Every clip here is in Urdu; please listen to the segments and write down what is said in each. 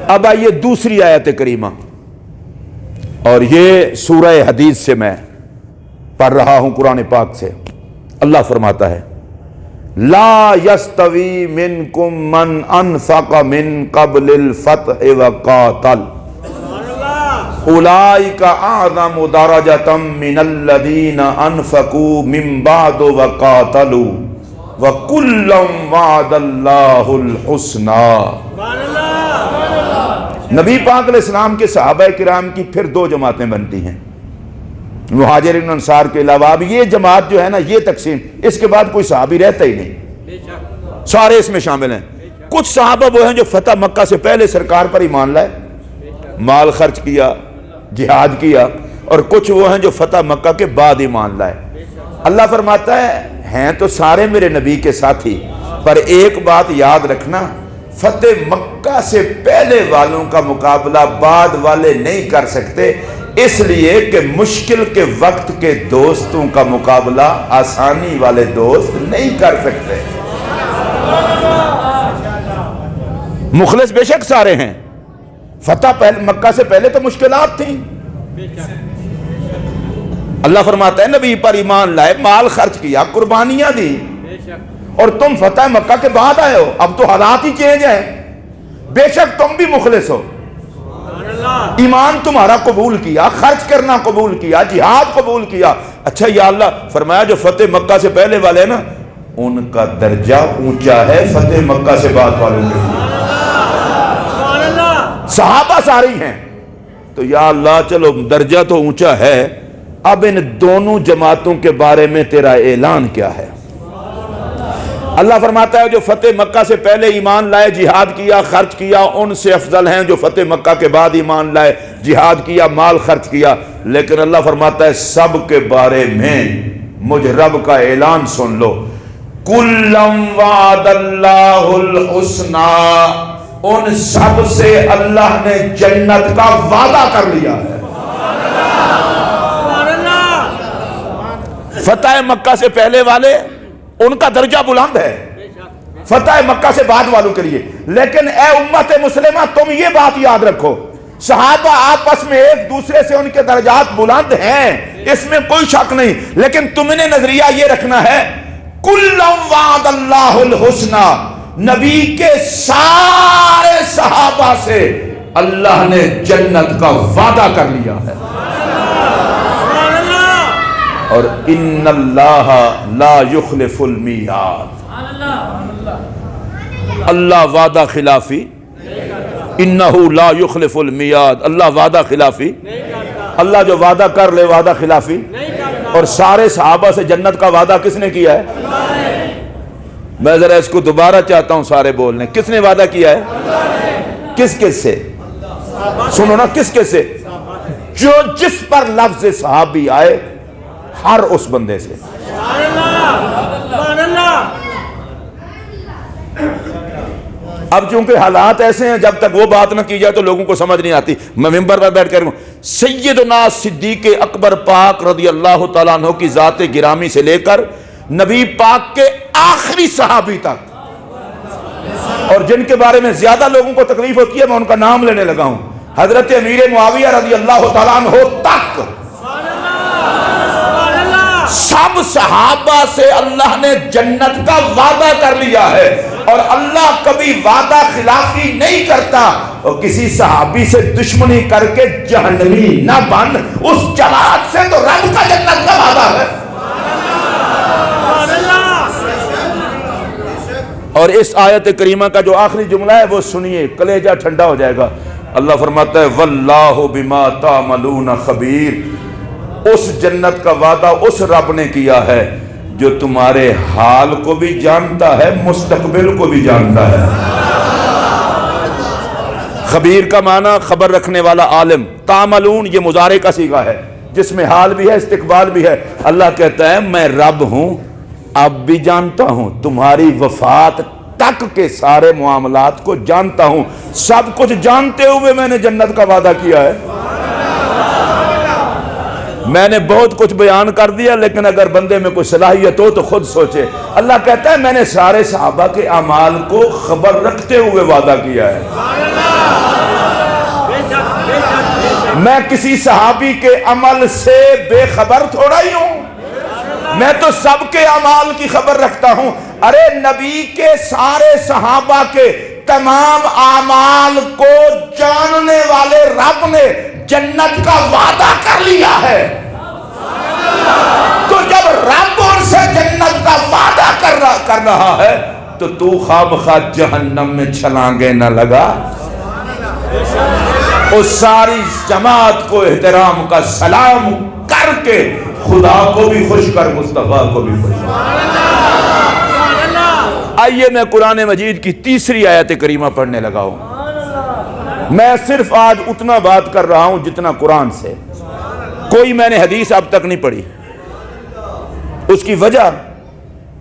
اب آئیے دوسری آیت کریمہ، اور یہ سورہ حدید سے میں پڑھ رہا ہوں قرآن پاک سے۔ اللہ فرماتا ہے لا یستوی منکم من انفق من قبل الفتح وقاتل اولئک اعظم درجۃ من الذین انفقوا من بعد وقاتلوا وَكُلًّا وَعَدَ اللَّهُ الْحُسْنَى۔ نبی پاک علیہ السلام کے صحابہ کرام کی پھر دو جماعتیں بنتی ہیں، مہاجرین انصار کے علاوہ۔ اب یہ جماعت جو ہے نا، یہ تقسیم، اس کے بعد کوئی صحابی رہتا ہی نہیں، سارے اس میں شامل ہیں۔ کچھ صحابہ وہ ہیں جو فتح مکہ سے پہلے سرکار پر ایمان لائے، مال خرچ کیا، جہاد کیا، اور کچھ وہ ہیں جو فتح مکہ کے بعد ایمان لائے۔ اللہ فرماتا ہے ہیں تو سارے میرے نبی کے ساتھی، پر ایک بات یاد رکھنا، فتح مکہ سے پہلے والوں کا مقابلہ بعد والے نہیں کر سکتے، اس لیے کہ مشکل کے وقت کے دوستوں کا مقابلہ آسانی والے دوست نہیں کر سکتے۔ مخلص بے شک سارے ہیں، فتح مکہ سے پہلے تو مشکلات تھیں۔ اللہ فرماتا ہے نبی پر ایمان لائے، مال خرچ کیا، قربانیاں دی، اور تم فتح مکہ کے بعد آئے ہو، اب تو حالات ہی چینج ہیں، بے شک تم بھی مخلص ہو، ایمان تمہارا قبول کیا، خرچ کرنا قبول کیا، جہاد قبول کیا۔ اچھا یا اللہ فرمایا جو فتح مکہ سے پہلے والے نا، ان کا درجہ اونچا ہے فتح مکہ سے بعد والوں کے لیے۔ صحابہ ساری ہیں تو یا اللہ چلو درجہ تو اونچا ہے، اب ان دونوں جماعتوں کے بارے میں تیرا اعلان کیا ہے؟ اللہ فرماتا ہے جو فتح مکہ سے پہلے ایمان لائے، جہاد کیا، خرچ کیا، ان سے افضل ہیں جو فتح مکہ کے بعد ایمان لائے، جہاد کیا، مال خرچ کیا۔ لیکن اللہ فرماتا ہے سب کے بارے میں مجھ رب کا اعلان سن لو، کُلًّا وَعَدَ اللَّهُ الْحُسْنَى، ان سب سے اللہ نے جنت کا وعدہ کر لیا ہے۔ فتح مکہ سے پہلے والے ان کا درجہ بلند ہے، فتح مکہ سے بعد والوں کے لیے۔ لیکن اے امت مسلمہ تم یہ بات یاد رکھو، صحابہ آپس میں ایک دوسرے سے ان کے درجات بلند ہیں، اس میں کوئی شک نہیں، لیکن تم نے نظریہ یہ رکھنا ہے کُلًّا وَعَدَ اللَّهُ الْحُسْنَى، نبی کے سارے صحابہ سے اللہ نے جنت کا وعدہ کر لیا ہے۔ اور ان اللہ لا یخلف المیعاد، اللہ وعدہ خلافی، انہ لا یخلف المیعاد، اللہ وعدہ خلافی، اللہ جو وعدہ کر لے وعدہ خلافی۔ اور سارے صحابہ سے جنت کا وعدہ کس نے کیا ہے؟ میں ذرا اس کو دوبارہ چاہتا ہوں سارے بولنے، کس نے وعدہ کیا ہے؟ کس کس سے؟ سنو نا، کس کس سے؟ جو جس پر لفظ صحابی آئے ہر اس بندے سے۔ اب چونکہ حالات ایسے ہیں جب تک وہ بات نہ کی جائے تو لوگوں کو سمجھ نہیں آتی۔ میں ممبر پر بیٹھ کر سیدنا صدیق اکبر پاک رضی اللہ تعالیٰ عنہ کی ذات گرامی سے لے کر نبی پاک کے آخری صحابی تک، اور جن کے بارے میں زیادہ لوگوں کو تکلیف ہوتی ہے میں ان کا نام لینے لگا ہوں، حضرت امیر معاویہ رضی اللہ تعالیٰ عنہ تک، سب صحابہ سے اللہ نے جنت کا وعدہ کر لیا ہے۔ اور اللہ کبھی وعدہ خلافی نہیں کرتا، اور کسی صحابی سے دشمنی کر کے جہنمی نہ بن، اس جماعت سے تو رب کا جنت کا وعدہ ہے۔ اور اس آیت کریمہ کا جو آخری جملہ ہے وہ سنیے، کلیجہ ٹھنڈا ہو جائے گا۔ اللہ فرماتا ہے واللہ بما تعملون خبیر، اس جنت کا وعدہ اس رب نے کیا ہے جو تمہارے حال کو بھی جانتا ہے، مستقبل کو بھی جانتا ہے۔ خبیر کا معنی خبر رکھنے والا عالم، تعملون یہ مضارع کا صیغہ ہے جس میں حال بھی ہے استقبال بھی ہے۔ اللہ کہتا ہے میں رب ہوں، اب بھی جانتا ہوں، تمہاری وفات تک کے سارے معاملات کو جانتا ہوں، سب کچھ جانتے ہوئے میں نے جنت کا وعدہ کیا ہے۔ میں نے بہت کچھ بیان کر دیا، لیکن اگر بندے میں کوئی صلاحیت ہو تو خود سوچے۔ اللہ کہتا ہے میں نے سارے صحابہ کے اعمال کو خبر رکھتے ہوئے وعدہ کیا ہے۔ میں کسی صحابی کے عمل سے بے خبر تھوڑا ہی ہوں، میں تو سب کے اعمال کی خبر رکھتا ہوں۔ ارے نبی کے سارے صحابہ کے تمام اعمال کو جاننے والے رب نے جنت کا وعدہ کر لیا ہے، تو جب رب ان سے جنت کا وعدہ کر رہا ہے تو تو خواہ جہنم میں چھلانگے نہ لگا۔ اس ساری جماعت کو احترام کا سلام کر کے خدا کو بھی خوش کر، مصطفیٰ کو بھی خوش کر۔ آئیے میں قرآن مجید کی تیسری آیت کریمہ پڑھنے لگا ہوں۔ میں صرف آج اتنا بات کر رہا ہوں جتنا قرآن سے، کوئی میں نے حدیث اب تک نہیں پڑھی۔ اس کی وجہ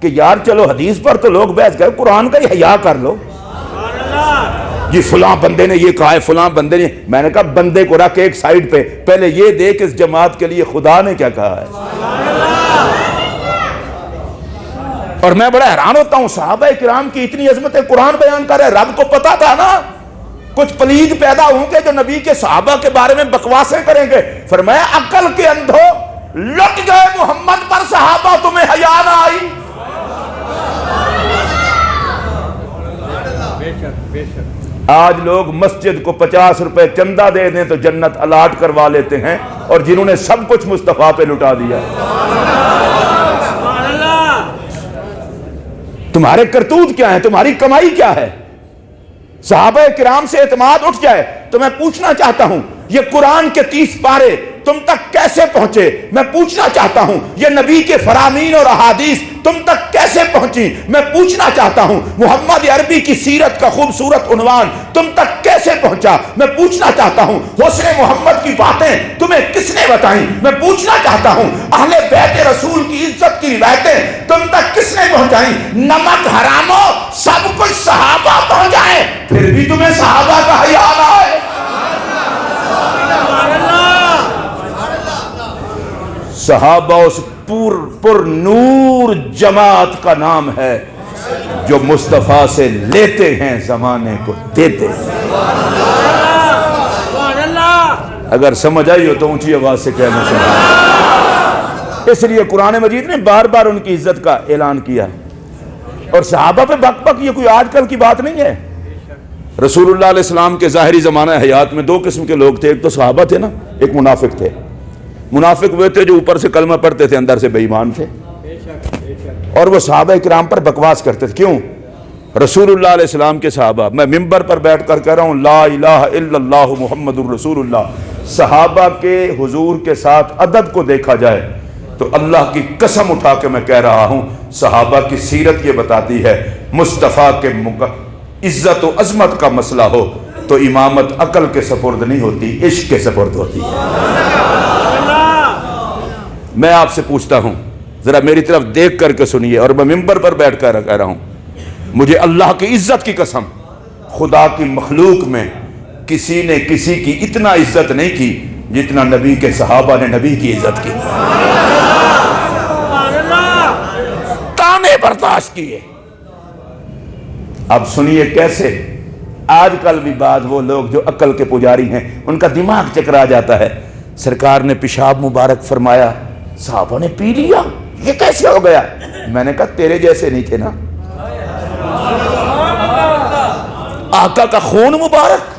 کہ یار چلو حدیث پر تو لوگ بحث کریں، قرآن کا ہی حیا کر لو۔ جی فلاں بندے نے یہ کہا ہے، فلاں بندے نے، میں نے کہا بندے کو رکھ ایک سائیڈ پہ، پہلے یہ دیکھ اس جماعت کے لیے خدا نے کیا کہا ہے۔ اور میں بڑا حیران ہوتا ہوں، صحابہ کرام کی اتنی عظمت ہے، قرآن بیان کر رہے، رب کو پتا تھا نا کچھ پلید پیدا ہوں گے جو نبی کے صحابہ کے بارے میں بکواسیں کریں گے، فرمایا عقل کے اندھو لٹ گئے محمد پر صحابہ، تمہیں حیا نہ آئی۔ آج لوگ مسجد کو 50 روپے چندہ دے دیں تو جنت الاٹ کروا لیتے ہیں، اور جنہوں نے سب کچھ مصطفیٰ پہ لٹا دیا۔ تمہارے کرتوت کیا ہیں، تمہاری کمائی کیا ہے؟ صحابہ کرام سے اعتماد اٹھ جائے تو میں پوچھنا چاہتا ہوں یہ قرآن کے 30 پارے تم تک کیسے پہنچے؟ میں پوچھنا چاہتا ہوں یہ نبی کے فرامین اور احادیث تم تک کیسے پہنچی؟ میں پوچھنا چاہتا ہوں محمد عربی کی سیرت کا خوبصورت عنوان تم تک کیسے پہنچا؟ میں پوچھنا چاہتا ہوں حسن محمد کی باتیں تمہیں کس نے بتائیں؟ میں پوچھنا چاہتا ہوں اہل بیت رسول کی عزت کی روایتیں تم تک کس نے پہنچائیں؟ نمک حرامو سب کچھ صحابہ پہنچائیں، پھر بھی تمہیں صحابہ کا حیا نہ آئے۔ صحابہ اس پر نور جماعت کا نام ہے جو مصطفیٰ سے لیتے ہیں زمانے کو دیتے ہیں۔ اگر سمجھ آئی ہو تو اونچی آواز سے کہنا چاہیے۔ اس لیے قرآن مجید نے بار بار ان کی عزت کا اعلان کیا، اور صحابہ پہ بک بک یہ کوئی آج کل کی بات نہیں ہے۔ رسول اللہ علیہ السلام کے ظاہری زمانہ حیات میں 2 قسم کے لوگ تھے، ایک تو صحابہ تھے نا، ایک منافق تھے۔ منافق وہ تھے جو اوپر سے کلمہ پڑھتے تھے اندر سے بے ایمان تھے، اور وہ صحابہ کرام پر بکواس کرتے تھے۔ کیوں؟ رسول اللہ علیہ السلام کے صحابہ، میں ممبر پر بیٹھ کر کہہ رہا ہوں لا الہ الا اللہ محمد الرسول اللہ، صحابہ کے حضور کے ساتھ ادب کو دیکھا جائے تو اللہ کی قسم اٹھا کے میں کہہ رہا ہوں صحابہ کی سیرت یہ بتاتی ہے مصطفیٰ کے عزت و عظمت کا مسئلہ ہو تو امامت عقل کے سپرد نہیں ہوتی، عشق کے سپرد ہوتی ہے۔ میں آپ سے پوچھتا ہوں ذرا میری طرف دیکھ کر کے سنیے، اور میں ممبر پر بیٹھ کر کہہ رہا ہوں مجھے اللہ کی عزت کی قسم خدا کی مخلوق میں کسی نے کسی کی اتنا عزت نہیں کی جتنا نبی کے صحابہ نے نبی کی عزت کی، تانے برداشت کیے۔ اب سنیے کیسے آج کل بھی بعض وہ لوگ جو عقل کے پجاری ہیں ان کا دماغ چکرا جاتا ہے، سرکار نے پیشاب مبارک فرمایا صحابہ نے پی لیا، یہ کیسے ہو گیا؟ میں نے کہا تیرے جیسے نہیں تھے نا، آقا کا خون مبارک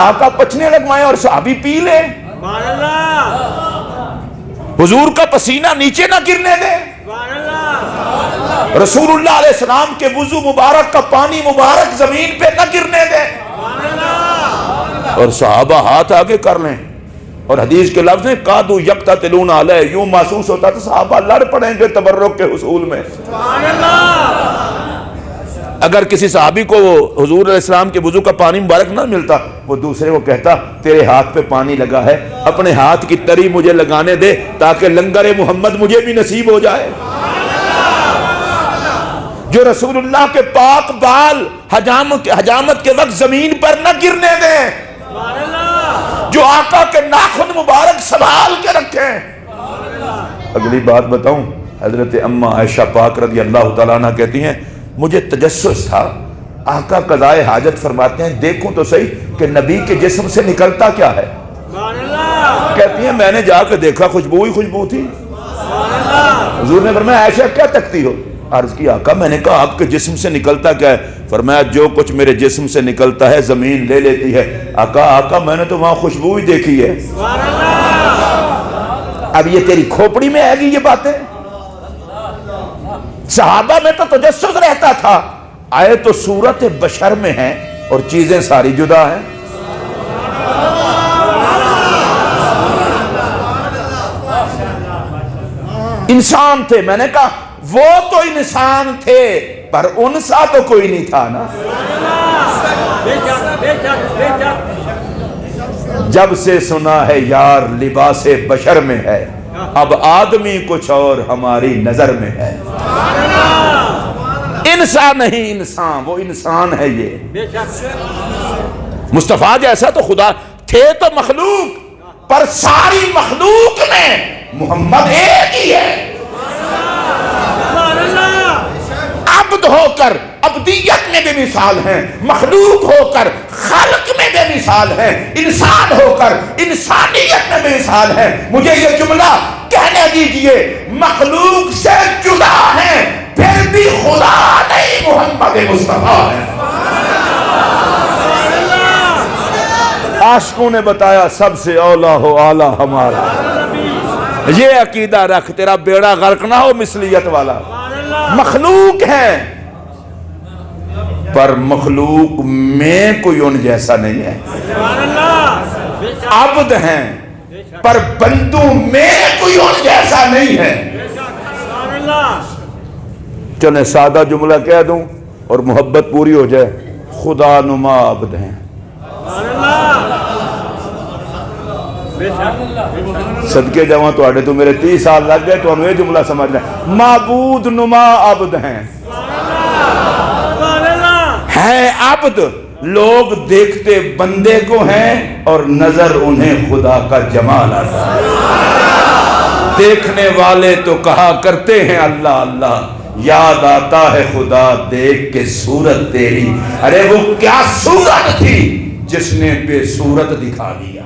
آقا پچنے لگوائیں اور صحابی پی لے، حضور کا پسینہ نیچے نہ گرنے دے، رسول اللہ علیہ السلام کے وضو مبارک کا پانی مبارک زمین پہ نہ گرنے دے، اور صحابہ ہاتھ آگے کر لیں، اور حدیث کے لفظ ہیں قادو یقتتلون علیہ، یوں محسوس ہوتا تھا صحابہ لڑ پڑیں گے تبرک کے حصول میں۔ اگر کسی صحابی کو حضور علیہ السلام کے وضو کا پانی مبارک نہ ملتا وہ دوسرے کو کہتا تیرے ہاتھ پہ پانی لگا ہے، اپنے ہاتھ کی تری مجھے لگانے دے تاکہ لنگر محمد مجھے بھی نصیب ہو جائے۔ جو رسول اللہ کے پاک بال حجامت کے وقت زمین پر نہ گرنے دیں، جو آقا کے ناخن مبارک سنبھال کے رکھیں۔ اگلی بات بتاؤں، حضرت اماں عائشہ پاک رضی اللہ تعالیٰ عنہ کہتی ہیں مجھے تجسس تھا آقا قضائے حاجت فرماتے ہیں دیکھوں تو صحیح کہ نبی کے جسم سے نکلتا کیا ہے۔ کہتی ہیں میں نے جا کے دیکھا خوشبو ہی خوشبو تھی. حضور نے فرمایا عائشہ کیا تکتی ہو؟ عرض کی آقا میں نے کہا آپ کے جسم سے نکلتا کیا ہے؟ فرمایا جو کچھ میرے جسم سے نکلتا ہے زمین لے لیتی ہے. آقا میں نے تو وہاں خوشبو ہی دیکھی ہے. اب یہ تیری کھوپڑی میں آئے گی یہ باتیں؟ صحابہ میں تو تجسس رہتا تھا، آئے تو صورت بشر میں ہیں اور چیزیں ساری جدا ہیں. انسان تھے. میں نے کہا وہ تو انسان تھے پر انسا تو کوئی نہیں تھا نا. جب سے سنا ہے یار لباس بشر میں ہے، اب آدمی کچھ اور ہماری نظر میں ہے. انسان نہیں انسان، وہ انسان ہے. یہ مصطفیٰ جیسا تو خدا تھے تو مخلوق، پر ساری مخلوق میں محمد ایک ہی ہے. عبد ہو کر عبدیت میں بے مثال ہیں، مخلوق ہو کر خلق میں بے مثال ہیں، انسان ہو کر انسانیت میں بے مثال ہیں. مجھے یہ جملہ کہنے دیجئے، مخلوق سے جدا ہیں پھر بھی خدا نہیں، محمد مصطفیٰ ہے. عاشقوں نے بتایا سب سے اولا ہو اعلیٰ ہمارا. یہ عقیدہ رکھ تیرا بیڑا غرق نہ ہو مثلیت والا. مخلوق ہے پر مخلوق میں کوئی ان جیسا نہیں ہے. عبد ہیں پر بندوں میں کوئی ان جیسا نہیں ہے. چلیں سادہ جملہ کہہ دوں اور محبت پوری ہو جائے. خدا نما عبد ہیں. صدقے جاواں تو تو میرے 30 سال لگ گئے تو ہم یہ جملہ سمجھ لیں. معبود نما عبد ہیں. عبد لوگ دیکھتے بندے کو ہیں اور نظر انہیں خدا کا جمال آتا ہے. دیکھنے والے تو کہا کرتے ہیں اللہ اللہ، یاد آتا ہے خدا دیکھ کے صورت تیری. ارے وہ کیا صورت تھی جس نے بے صورت دکھا دیا.